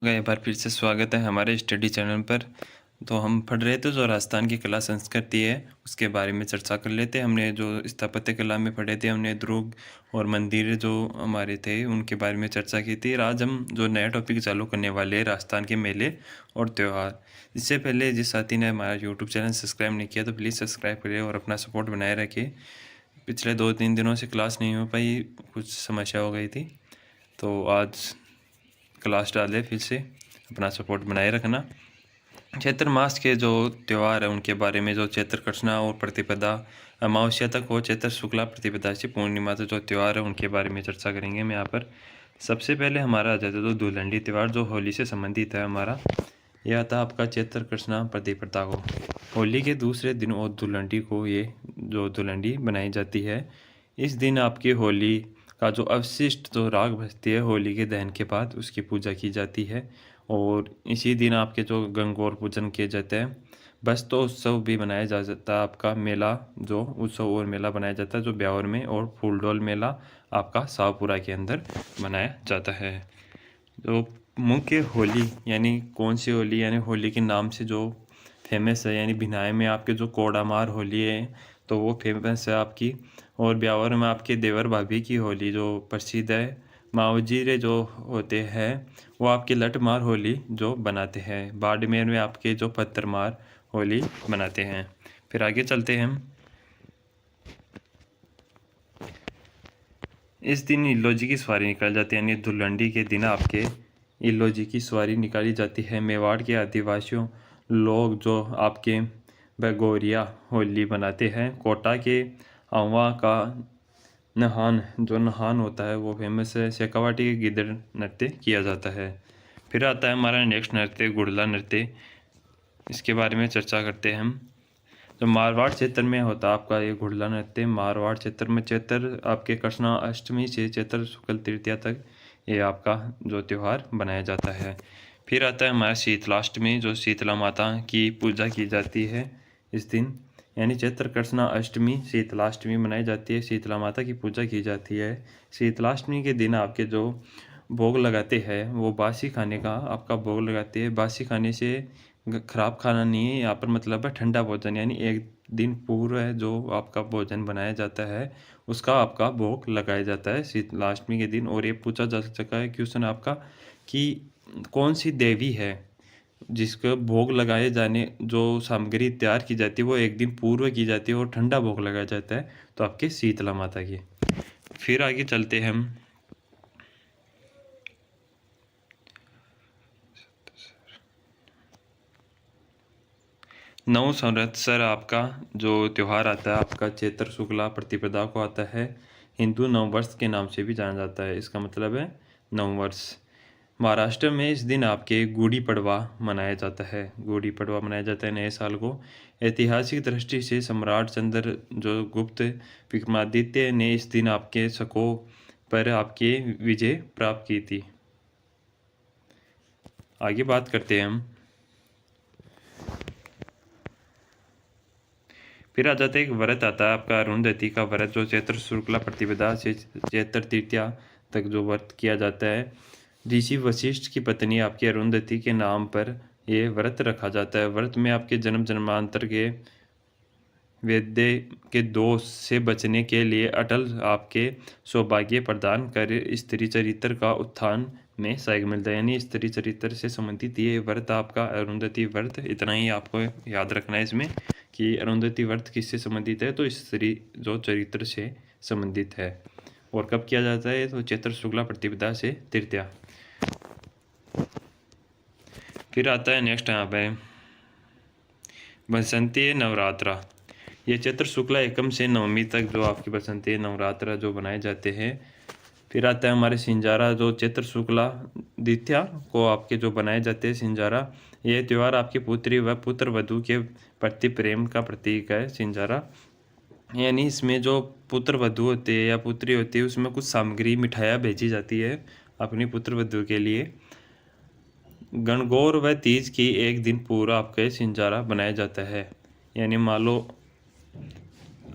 एक बार फिर से स्वागत है हमारे स्टडी चैनल पर। तो हम पढ़ रहे थे जो राजस्थान की कला संस्कृति है उसके बारे में चर्चा कर लेते हैं। हमने जो स्थापत्य कला में पढ़े थे, हमने दुर्ग और मंदिर जो हमारे थे उनके बारे में चर्चा की थी। आज हम जो नया टॉपिक चालू करने वाले हैं, राजस्थान के मेले और त्यौहार। इससे पहले जिस साथी ने हमारा यूट्यूब चैनल सब्सक्राइब नहीं किया तो प्लीज़ सब्सक्राइब करिए और अपना सपोर्ट बनाए रखिए। पिछले 2-3 दिनों से क्लास नहीं हो पाई, कुछ समस्या हो गई थी, तो आज क्लास डाले। फिर से अपना सपोर्ट बनाए रखना। चैत्र मास के जो त्यौहार है उनके बारे में, जो चैत्र कृष्णा और प्रतिपदा अमावस्या तक हो, चैत्र शुक्ला प्रतिपदा से पूर्णिमा तक जो त्यौहार है उनके बारे में चर्चा करेंगे हम यहाँ पर। सबसे पहले हमारा आ जाता है तो धुलंडी त्यौहार, जो होली से संबंधित है हमारा। यह आता आपका चैत्र कृष्णा प्रतिपदा को। होली के दूसरे दिन और धुलंडी को ये जो धुलंडी बनाई जाती है। इस दिन आपकी होली का जो अवशिष्ट जो राख बचती है होली के दहन के बाद, उसकी पूजा की जाती है। और इसी दिन आपके जो गंगौर पूजन किए जाते हैं। बस तो उत्सव भी मनाया जा सकता है आपका, मेला जो उत्सव और मेला बनाया जाता है जो ब्यावर में, और फूलडोल मेला आपका शाहपुरा के अंदर मनाया जाता है। जो मुख्य होली यानी कौन सी होली, यानी होली के नाम से जो फेमस है, यानी भिनाई में आपके जो कोडामार होली है तो वो फेमस है आपकी। और ब्यावर में आपके देवर भाभी की होली जो प्रसिद्ध है। मावजीरे जो होते हैं वो आपके लठमार होली जो बनाते हैं। बाड़मेर में आपके जो पत्थरमार होली बनाते हैं। फिर आगे चलते हैं हम। इस दिन इल्लोजी की सवारी निकाली जाती है, यानी धुलंडी के दिन आपके इल्लोजी की सवारी निकाली जाती है। मेवाड़ के आदिवासियों लोग जो आपके भगोरिया होली बनाते हैं। कोटा के अवा का नहान जो नहान होता है वो फेमस है। शेखावाटी के गिद्ध नृत्य किया जाता है। फिर आता है हमारा नेक्स्ट नृत्य, गुड़ला नृत्य। इसके बारे में चर्चा करते हैं हम। जो मारवाड़ क्षेत्र में होता है आपका ये गुड़ला नृत्य, मारवाड़ क्षेत्र में चैत्र आपके कृष्णा अष्टमी से चैत्र शुक्ल तृतीया तक ये आपका जो त्यौहार बनाया जाता है। फिर आता है हमारा शीतलाष्टमी, जो शीतला माता की पूजा की जाती है इस दिन। यानी चैत्र कृष्णा अष्टमी शीतलाष्टमी मनाई जाती है, शीतला माता की पूजा की जाती है। शीतलाष्टमी के दिन आपके जो भोग लगाते हैं वो बासी खाने का आपका भोग लगाते हैं। बासी खाने से खराब खाना नहीं है यहाँ पर, मतलब है ठंडा भोजन, यानी एक दिन पूर्व जो आपका भोजन बनाया जाता है उसका आपका भोग लगाया जाता है शीतलाष्टमी के दिन। और ये पूछा जा सका है क्वेश्चन आपका कि कौन सी देवी है जिसको भोग लगाए जाने जो सामग्री तैयार की जाती है वो एक दिन पूर्व की जाती है और ठंडा भोग लगाया जाता है, तो आपके शीतला माता की। फिर आगे चलते हैं हम। नव संवत्सर आपका जो त्यौहार आता है आपका चैत्र शुक्ला प्रतिपदा को आता है। हिंदू नववर्ष के नाम से भी जाना जाता है, इसका मतलब है नववर्ष। महाराष्ट्र में इस दिन आपके गुड़ी पड़वा मनाया जाता है। गुड़ी पड़वा मनाया जाता है नए साल को। ऐतिहासिक दृष्टि से सम्राट चंद्र जो गुप्त विक्रमादित्य ने इस दिन आपके शकों पर आपके विजय प्राप्त की थी। आगे बात करते हैं हम। फिर आ जाता है एक व्रत आता है आपका अरुंधति का व्रत, जो चैत्र शुक्ला प्रतिपदा से चैत्र तृतीया तक जो व्रत किया जाता है। ऋषि वशिष्ठ की पत्नी आपकी अरुंधति के नाम पर ये व्रत रखा जाता है। व्रत में आपके जन्म जन्मांतर के वैद्य के दोष से बचने के लिए अटल आपके सौभाग्य प्रदान कर स्त्री चरित्र का उत्थान में सहायक मिलता है। यानी स्त्री चरित्र से संबंधित ये व्रत आपका अरुंधति व्रत। इतना ही आपको याद रखना है इसमें कि अरुंधति व्रत किससे संबंधित है, तो स्त्री जो चरित्र से संबंधित है। और कब किया जाता है, तो चैत्र शुक्ला प्रतिपदा से तृतीया। फिर आता है नेक्स्ट यहाँ पे बसंती नवरात्रा। ये चैत्र शुक्ला एकम से नवमी तक जो आपकी बसंती नवरात्रा जो बनाए जाते हैं। फिर आता है हमारे सिंजारा, जो चैत्र शुक्ला द्वितीया को आपके जो बनाए जाते हैं सिंजारा। ये त्यौहार आपकी पुत्री व पुत्र वधू के प्रति प्रेम का प्रतीक है सिंजारा। यानी इसमें जो पुत्र वधू होते हैं या पुत्री होती है उसमें कुछ सामग्री मिठाइयाँ भेजी जाती है अपनी पुत्र वधू के लिए। गणगौर व तीज की एक दिन पूरा आपके सिंजारा बनाया जाता है। यानी मान लो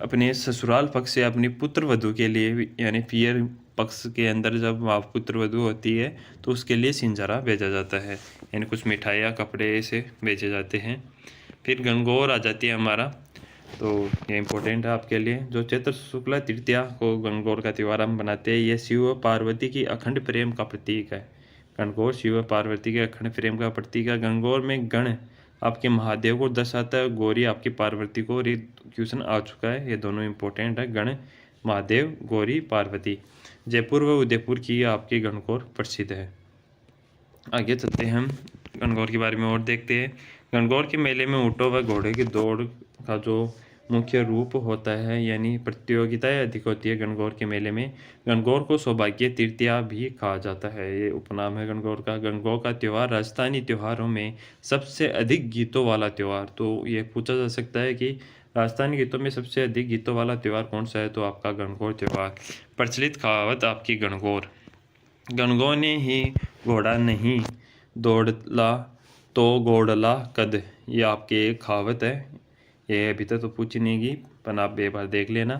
अपने ससुराल पक्ष से अपनी पुत्र वधू के लिए, यानी पियर पक्ष के अंदर जब पुत्र वधू होती है तो उसके लिए सिंजारा भेजा जाता है, यानी कुछ मिठाइयाँ कपड़े ऐसे भेजे जाते हैं। फिर गणगौर आ जाती है हमारा, तो ये इम्पोर्टेंट है आपके लिए। जो चैत्र शुक्ला तृतीया को गणगौर का त्यौहार हम बनाते हैं, ये शिव व पार्वती की अखंड प्रेम का प्रतीक है। गणगौर शिव व पार्वती के अखंड प्रेम का प्रतीक है। गणगौर में गण आपके महादेव को दर्शाता है, गौरी आपकी पार्वती को। और ये क्वेश्चन आ चुका है, ये दोनों इम्पोर्टेंट है, गण महादेव गौरी पार्वती। जयपुर व उदयपुर की आपकी गणगौर प्रसिद्ध है। आगे चलते हैं, हम गणगौर के बारे में और देखते हैं। गणगौर के मेले में ऊँटों व घोड़े की दौड़ का जो मुख्य रूप होता है, यानी प्रतियोगिताएं अधिक होती है गणगौर के मेले में। गणगौर को सौभाग्य तृतीया भी कहा जाता है, ये उपनाम है गणगौर का। गणगौर का त्यौहार राजस्थानी त्योहारों में सबसे अधिक गीतों वाला त्यौहार, तो ये पूछा जा सकता है कि राजस्थानी गीतों में सबसे अधिक गीतों वाला त्यौहार कौन सा है, तो आपका गणगौर त्यौहार। प्रचलित कहावत आपकी गणगौर, गणगौर ने ही घोड़ा नहीं दौड़ला तो घोड़ला कद, ये आपकी एक कहावत है, ये अभी तक तो पूछी नहीं गई, पर आप एक बार देख लेना।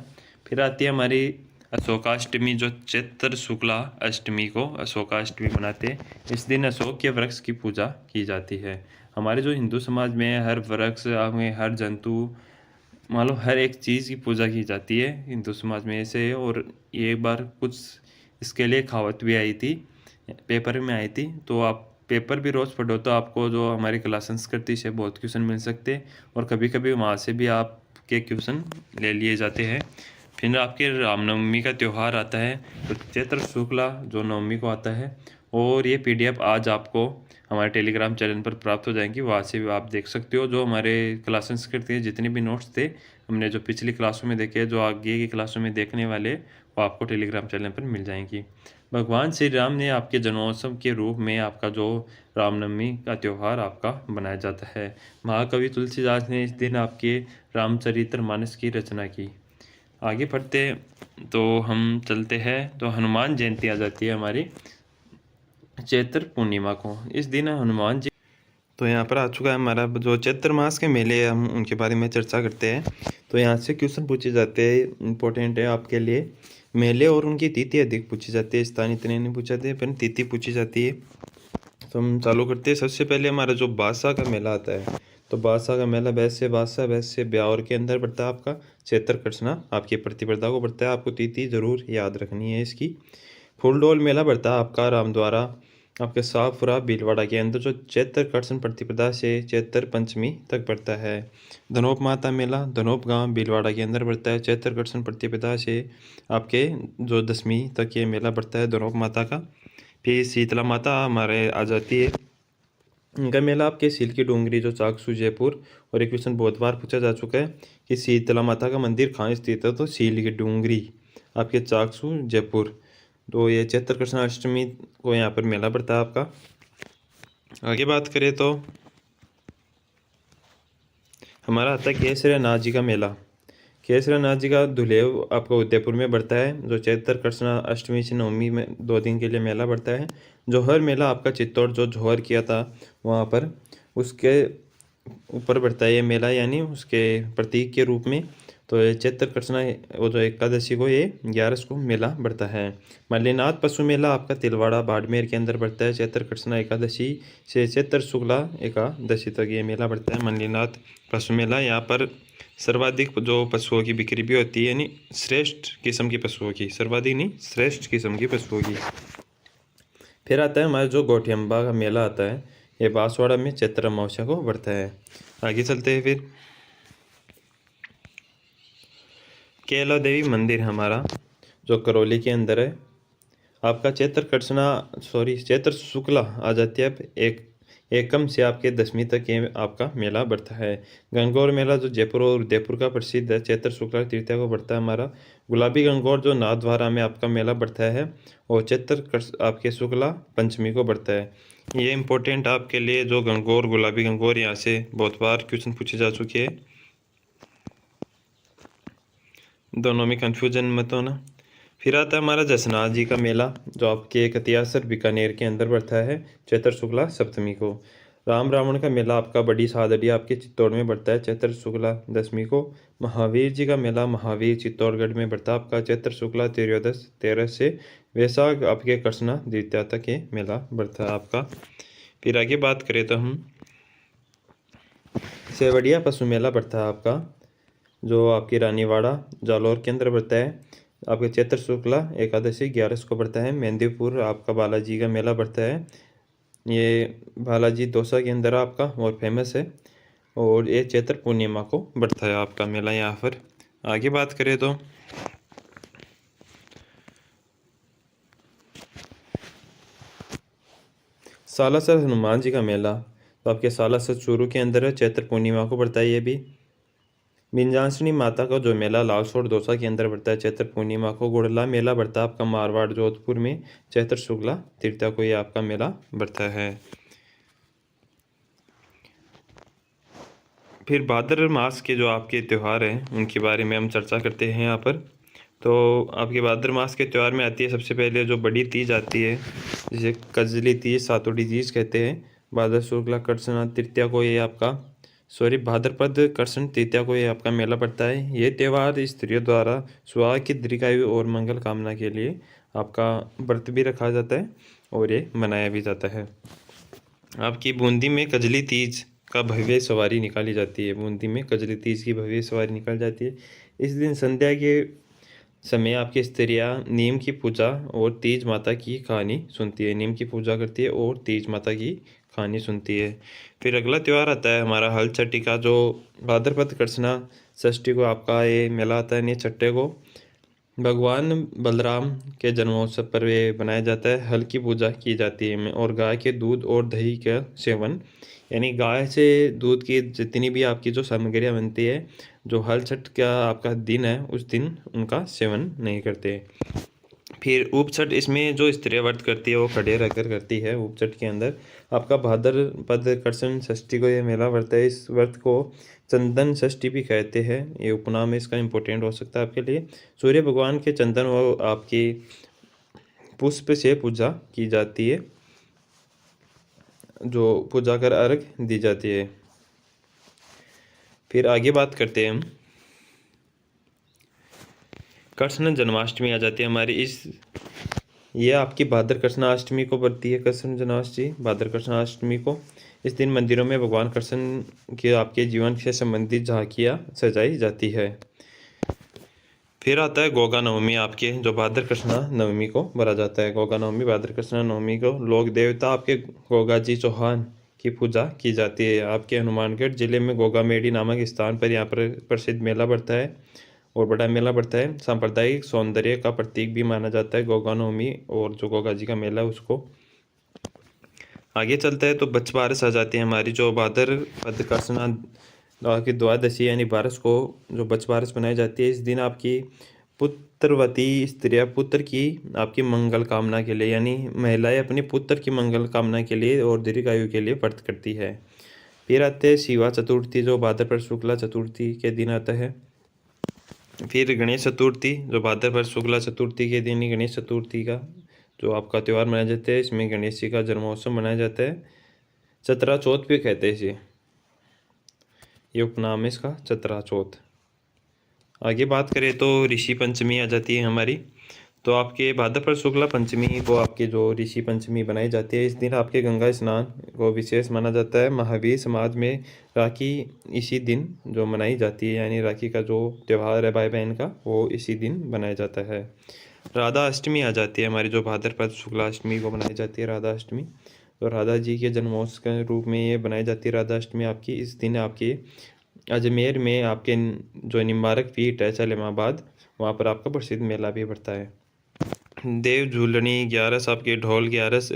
फिर आती है हमारी अशोकाष्टमी, जो चैत्र शुक्ला अष्टमी को अशोकाष्टमी मनाते हैं। इस दिन अशोक के वृक्ष की पूजा की जाती है। हमारे जो हिंदू समाज में हर वृक्ष में हर जंतु, मान लो हर एक चीज़ की पूजा की जाती है हिंदू समाज में ऐसे है। और एक बार कुछ इसके लिए कहावत भी आई थी, पेपर में आई थी, तो आप पेपर भी रोज़ पढ़ो तो आपको जो हमारी कला संस्कृति से बहुत क्वेश्चन मिल सकते हैं, और कभी कभी वहाँ से भी आपके क्वेश्चन ले लिए जाते हैं। फिर आपके रामनवमी का त्यौहार आता है, तो चैत्र शुक्ला जो नवमी को आता है। और ये PDF आज आपको हमारे टेलीग्राम चैनल पर प्राप्त हो जाएंगी, वहाँ से भी आप देख सकते हो। जो हमारे क्लास संस्कृति के जितने भी नोट्स थे हमने जो पिछली क्लासों में देखे, जो आगे की क्लासों में देखने वाले, वो आपको टेलीग्राम चैनल पर मिल जाएंगी। भगवान श्री राम ने आपके जन्मोत्सव के रूप में आपका जो रामनवमी का त्यौहार आपका बनाया जाता है। महाकवि तुलसीदास ने इस दिन आपके रामचरितमानस की रचना की। आगे पढ़ते तो हम चलते हैं, तो हनुमान जयंती आ जाती है हमारी चैत्र पूर्णिमा को। इस दिन हनुमान जी, तो यहाँ पर आ चुका है हमारा जो चैत्र मास के मेले हैं, हम उनके बारे में चर्चा करते हैं। तो यहाँ से क्वेश्चन पूछे जाते हैं, इंपॉर्टेंट है आपके लिए। मेले और उनकी तिथि अधिक पूछी जाती है, स्थान इतने नहीं पूछे जाते, पर तिथि पूछी जाती है। तो हम चालू करते हैं। सबसे पहले हमारा जो बादशाह का मेला आता है, तो बादशाह का मेला वैसे बादशाह वैसे ब्यावर के अंदर पड़ता है आपका चैत्र कृष्णा आपकी प्रतिपदा को पड़ता है। आपको तिथि जरूर याद रखनी है इसकी। फूलडोल मेला पड़ता है आपका रामद्वारा आपके शाहपुरा भीलवाड़ा के अंदर, जो चैत्र कृष्ण प्रतिपदा से चैत्र पंचमी तक पड़ता है। धनोप माता मेला धनोप गांव भीलवाड़ा के अंदर पड़ता है। चैत्र कृष्ण प्रतिपदा से आपके जो दसवीं तक ये मेला पड़ता है धनोप माता का। फिर शीतला माता हमारे आ जाती है, इनका मेला आपके सील की डूंगरी जो चाकसू जयपुर। और एक क्वेश्चन बहुत बार पूछा जा चुका है कि शीतला माता का मंदिर कहाँ स्थित है, तो सील की डूंगरी आपके चाकसू जयपुर। तो ये चैत्र कृष्ण अष्टमी को यहाँ पर मेला पड़ता है आपका। आगे बात करें तो हमारा आता है केसरिया नाथ जी का मेला। केसरिया नाथ जी का धुलेव आपको उदयपुर में बढ़ता है, जो चैत्र कृष्ण अष्टमी से नवमी में 2 दिन के लिए मेला बढ़ता है। जौहर मेला आपका चित्तौड़ जो जौहर किया था वहाँ पर, उसके ऊपर बढ़ता है ये मेला, यानी उसके प्रतीक के रूप में। तो ये चैत्र कृष्णा वो जो एकादशी को ये 11 को मेला बढ़ता है। मल्लीनाथ पशु मेला आपका तिलवाड़ा बाड़मेर के अंदर बढ़ता है। चैत्र कृष्णा एकादशी से चैत्र शुक्ला एकादशी तक ये मेला बढ़ता है मल्लीनाथ पशु मेला। यहाँ पर सर्वाधिक जो पशुओं की बिक्री भी होती है, यानी श्रेष्ठ किस्म की पशुओं की, सर्वाधिक नहीं श्रेष्ठ किस्म की पशुओं की। फिर आता है हमारा जो गोठियम्बा का मेला आता है, ये बांसवाड़ा में चैत्र अमावस्या को बढ़ता है। आगे चलते हैं। फिर कैला देवी मंदिर हमारा जो करौली के अंदर है, आपका चैत्र शुक्ला आ जाती है अब एकम से आपके दसवीं तक ये आपका मेला बढ़ता है। गंगौर मेला जो जयपुर और उदयपुर का प्रसिद्ध है, चैत्र शुक्ला तृतीया को बढ़ता है हमारा। गुलाबी गंगौर जो नाथद्वारा में आपका मेला बढ़ता है, और चैत्र आपके शुक्ला पंचमी को बढ़ता है। ये इंपॉर्टेंट आपके लिए, जो गंगौर गुलाबी गंगौर, यहाँ से बहुत बार क्वेश्चन पूछे जा चुके हैं, दोनों में कन्फ्यूजन मत होना। फिर आता है हमारा जसनाथ जी का मेला, जो आपके कतियासर बीकानेर के अंदर बढ़ता है चैत्र शुक्ला सप्तमी को। राम रावण का मेला आपका बड़ी सादड़ी आपके चित्तौड़ में बढ़ता है चैत्र शुक्ला दशमी को। महावीर जी का मेला महावीर चित्तौड़गढ़ में बढ़ता है आपका चैत्र शुक्ला त्रयोदश 13 से वैशाख आपके कृष्णा द्वितीया तक ये मेला बढ़ता है आपका। फिर आगे बात करें तो हम सेवड़िया पशु मेला बढ़ता है आपका, जो आपकी रानीवाड़ा जालौर के अंदर बढ़ता है। आपके चैत्र शुक्ला एकादशी 11 को बढ़ता है। मेहंदीपुर आपका बालाजी का मेला बढ़ता है, ये बालाजी दौसा के अंदर आपका और फेमस है, और ये चैत्र पूर्णिमा को बढ़ता है आपका मेला यहाँ पर। आगे बात करें तो सालासर हनुमान जी का मेला, तो आपके सालासर चूरू के अंदर है, चैत्र पूर्णिमा को बढ़ता है ये भी। विंध्याचली माता का जो मेला लालसोट दौसा के अंदर बढ़ता है चैत्र पूर्णिमा को। गुड़ला मेला बढ़ता है आपका मारवाड़ जोधपुर में चैत्र शुक्ला तृतीया को ये आपका मेला बढ़ता है। फिर भाद्र मास के जो आपके त्यौहार हैं उनके बारे में हम चर्चा करते हैं यहाँ पर। तो आपके भाद्र मास के त्यौहार में आती है सबसे पहले जो बड़ी तीज आती है, जिसे कजली तीज सातोड़ी तीज कहते हैं। भाद्र शुक्ला कृष्ण तृतीया को ये आपका भाद्रपद कृष्ण तृतीया को ये आपका मेला पड़ता है। ये त्यौहार स्त्रियों द्वारा सुहाग की दीर्घायु और मंगल कामना के लिए आपका व्रत भी रखा जाता है और ये मनाया भी जाता है। आपकी बूंदी में कजली तीज का भव्य सवारी निकाली जाती है। बूंदी में कजली तीज की भव्य सवारी निकाली जाती है। इस दिन संध्या के समय आपकी स्त्रियाँ नीम की पूजा और तीज माता की कहानी सुनती है, नीम की पूजा करती है और तीज माता की कहानी सुनती है। फिर अगला त्यौहार आता है हमारा हल छठी का, जो भाद्रपद कृष्णा षष्ठी को आपका ये मेला आता है। छठे को भगवान बलराम के जन्मोत्सव पर ये बनाया जाता है। हल की पूजा की जाती है और गाय के दूध और दही का सेवन, यानी गाय से दूध की जितनी भी आपकी जो सामग्रियाँ बनती है, जो हल छठ का आपका दिन है उस दिन उनका सेवन नहीं करते। फिर उपछठ, इसमें जो स्त्रियाँ व्रत करती है वो खड़े रहकर करती है। उपछठ के अंदर आपका भाद्रपद कृष्ण षष्ठी को ये मेला व्रत है। इस व्रत को चंदन षष्ठी भी कहते हैं, ये उपनाम इसका इम्पोर्टेंट हो सकता है आपके लिए। सूर्य भगवान के चंदन व आपकी पुष्प से पूजा की जाती है, जो पूजा कर अर्घ दी जाती है। फिर आगे बात करते हैं हम, कृष्ण जन्माष्टमी आ जाती है हमारी। ये आपकी भाद्र कृष्णाष्टमी को पड़ती है। कृष्ण जन्माष्टमी भाद्र कृष्णाष्टमी को इस दिन मंदिरों में भगवान कृष्ण के आपके जीवन से संबंधित झांकियाँ सजाई जाती है। फिर आता है गोगा नवमी आपके, जो भाद्र कृष्णा नवमी को भरा जाता है। गोगा नवमी भाद्र कृष्णा नवमी को लोक देवता आपके गोगा जी चौहान की पूजा की जाती है। आपके हनुमानगढ़ जिले में गोगा मेडी नामक स्थान पर यहाँ पर प्रसिद्ध मेला बढ़ता है और बड़ा मेला बढ़ता है। सांप्रदायिक सौंदर्य का प्रतीक भी माना जाता है गोगा नवमी, और जो गोगा जी का मेला है उसको। आगे चलता है तो बच्च बारस आ जाती है हमारी, जो भाद्रपद कृष्णा की द्वादशी यानी बारस को जो बच्च बारस बनाई जाती है। इस दिन आपकी पुत्रवती स्त्रियाँ पुत्र की आपकी मंगल कामना के लिए, यानी महिलाएं अपने पुत्र की मंगल कामना के लिए और दीर्घायु के लिए व्रत करती है। फिर आते हैं शिवा चतुर्थी, जो भाद्रपद शुक्ला चतुर्थी के दिन आता है। फिर गणेश चतुर्थी, जो भाद्रपद शुक्ला चतुर्थी के दिन ही गणेश चतुर्थी का जो आपका त्यौहार मनाया जाता है। इसमें गणेश जी का जन्मोत्सव मनाया जाता है। चतरा चौथ भी कहते हैं इसे, ये उपनाम है इसका चतरा चौथ। आगे बात करें तो ऋषि पंचमी आ जाती है हमारी। तो आपके भाद्रपद शुक्ला पंचमी को आपके जो ऋषि पंचमी बनाई जाती है, इस दिन आपके गंगा स्नान को विशेष माना जाता है। महावीर समाज में राखी इसी दिन जो मनाई जाती है, यानी राखी का जो त्यौहार है भाई बहन का, वो इसी दिन बनाया जाता है। राधा अष्टमी आ जाती है हमारी, जो भाद्रपद शुक्ला अष्टमी को बनाई जाती है राधा अष्टमी। तो राधा जी के जन्मोत्सव के रूप में ये बनाई जाती है राधा अष्टमी आपकी। इस दिन आपकी अजमेर में आपके जो निम्बारक पीठ है सलेमाबाद, वहाँ पर आपका प्रसिद्ध मेला भी बढ़ता है। देव झूलनी 11 आपके ढोल 11,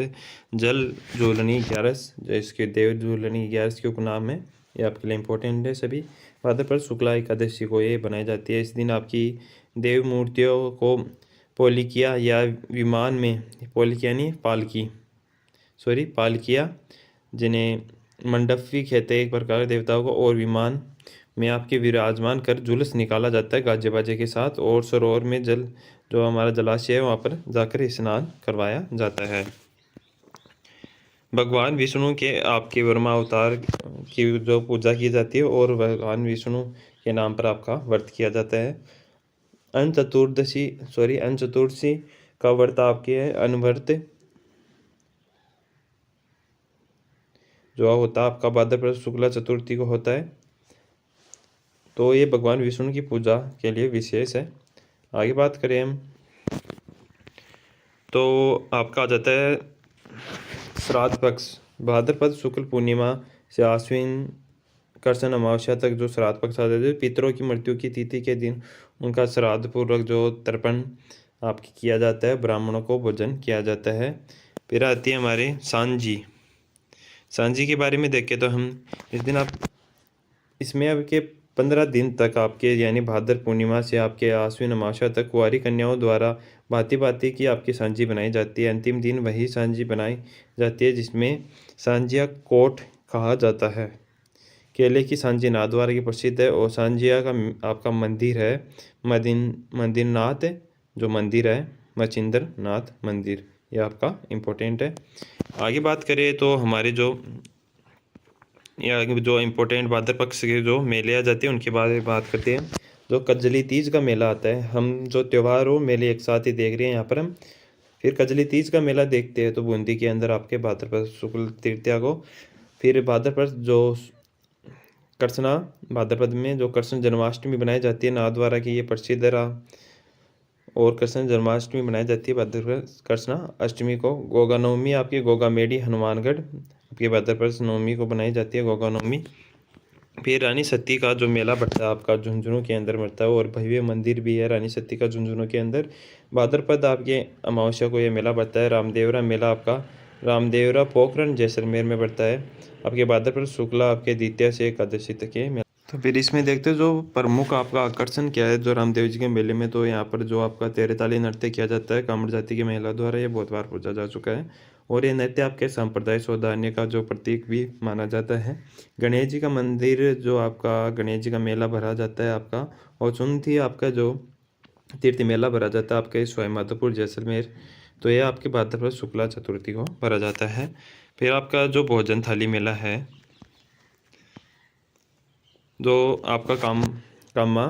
जल झूलनी 11, इसके देव झूलनी 11 के उपनाम है, ये आपके लिए इम्पोर्टेंट है सभी। भाद्रपद शुक्ला एकादशी को ये बनाई जाती है। इस दिन आपकी देव मूर्तियों को पोलिकिया या विमान में, पोलिकिया नहीं पालकी, पालकिया, जिन्हें मंडप भी कहते हैं एक प्रकार देवताओं को, और विमान में आपके विराजमान कर जुलूस निकाला जाता है गाजे बाजे के साथ, और सरोवर में जल जो हमारा जलाशय है वहाँ पर जाकर स्नान करवाया जाता है। भगवान विष्णु के आपके वर्मा अवतार की जो पूजा की जाती है और भगवान विष्णु के नाम पर आपका व्रत किया जाता है। अन्न चतुर्दशी का व्रत आपके है अनव्रत जो होता है आपका भाद्रपद शुक्ला चतुर्थी को होता है। तो ये भगवान विष्णु की पूजा के लिए विशेष है। आगे बात करें हम तो आपका आ जाता है श्राद्ध पक्ष। भाद्रपद शुक्ल पूर्णिमा से आश्विन कृष्ण अमावस्या तक जो श्राद्ध पक्ष आ जाता है, पितरों की मृत्यु की तिथि के दिन उनका श्राद्ध पूर्वक जो तर्पण आपकी किया जाता है, ब्राह्मणों को भोजन किया जाता है। फिर आती है हमारे सांझी। सांझी के बारे में देखें तो हम इस दिन आप इसमें आपके 15 दिन तक आपके यानी भाद्र पूर्णिमा से आपके आश्विन अमावस्या तक कुंवारी कन्याओं द्वारा भांति भांति की आपकी सांझी बनाई जाती है। अंतिम दिन वही सांझी बनाई जाती है जिसमें सांझिया कोट कहा जाता है। केले की सांझी नाथद्वारा की प्रसिद्ध है और सांझिया का आपका मंदिर है मंदिरनाथ जो मंदिर है मचिंद्र नाथ मंदिर, ये आपका इम्पोर्टेंट है। आगे बात करें तो हमारे जो इम्पोर्टेंट भाद्र पक्ष के जो मेले आ जाते हैं उनके बारे में बात करते हैं। जो कजली तीज का मेला आता है, हम जो त्यौहार हो मेले एक साथ ही देख रहे हैं यहाँ पर हम। फिर कजली तीज का मेला देखते हैं तो बूंदी के अंदर आपके भाद्रपद शुक्ल तृतीया को। फिर भाद्रपद जो कृष्णा भाद्रपद में जो कृष्ण जन्माष्टमी बनाई जाती है नाथद्वारा की, ये प्रसिद्ध रहा। और कृष्ण जन्माष्टमी बनाई जाती है भाद्रपद कृष्णा अष्टमी को। गोगा नवमी आपकी गोगा मेडी हनुमानगढ़ आपके भाद्रपद नवमी को बनाई जाती है गोगा नवमी। फिर रानी सती का जो मेला बढ़ता है आपका झुंझुनू के अंदर बढ़ता है और भव्य मंदिर भी है रानी सती का झुंझुनू के अंदर। भाद्रपद आपके अमावस्या को ये मेला बढ़ता है। रामदेवरा मेला आपका रामदेवरा पोखरण जैसलमेर में बढ़ता है आपके भाद्रपद शुक्ला आपके द्वितीया से एकादशी तक के मेला। तो फिर इसमें देखते हैं जो प्रमुख आपका आकर्षण क्या है जो रामदेव जी के मेले में। तो यहाँ पर जो आपका तेरताली नृत्य किया जाता है कामड़ जाति की महिला द्वारा, ये बहुत बार पूछा जा चुका है। और ये नृत्य आपके सांप्रदायिक सौहार्द का जो प्रतीक भी माना जाता है। गणेश जी का मंदिर जो आपका गणेश जी का मेला भरा जाता है आपका। और चुनथी आपका जो तीर्थ मेला भरा जाता है आपके सवाई माधोपुर जैसलमेर। तो ये आपके भाद्रपद शुक्ला चतुर्थी को भरा जाता है। फिर आपका जो भोजन थाली मेला है जो आपका कामा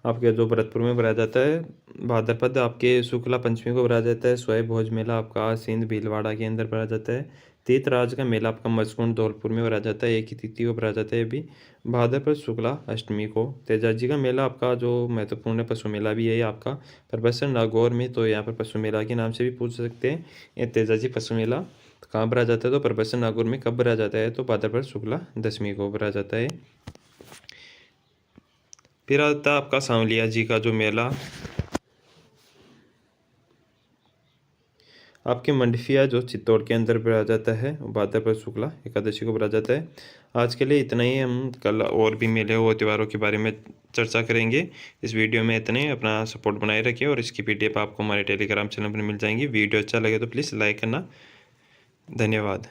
आपके जो भरतपुर में भराया जाता है। भाद्रपद आपके शुक्ला पंचमी को भराया जाता है। स्वय भोज मेला आपका सिंध भीलवाड़ा के अंदर भराया जाता है। तीर्थराज का मेला आपका मचकुंड धौलपुर में भराया जाता है, एक ही तिथि को भराया जाता है भी भाद्रपद शुक्ला अष्टमी को। तेजाजी का मेला आपका जो महत्वपूर्ण पशु मेला भी है आपका परबसन नागौर में। तो यहाँ पर पशु मेला के नाम से भी पूछ सकते हैं। ये तेजाजी पशु मेला कहाँ भरा जाता है तो परबसन नागौर में कब भरा जाता है तो भाद्रपद शुक्ला दशमी को भरा जाता है। फिर आता है आपका सांवलिया जी का जो मेला आपके मंडफिया जो चित्तौड़ के अंदर भरा जाता है भाद्रपद शुक्ला एकादशी को भरा जाता है। आज के लिए इतना ही, हम कल और भी मेले और त्योहारों के बारे में चर्चा करेंगे। इस वीडियो में इतने ही, अपना सपोर्ट बनाए रखिए और इसकी PDF आपको हमारे टेलीग्राम चैनल पर मिल जाएंगी। वीडियो अच्छा लगे तो प्लीज़ लाइक करना। धन्यवाद।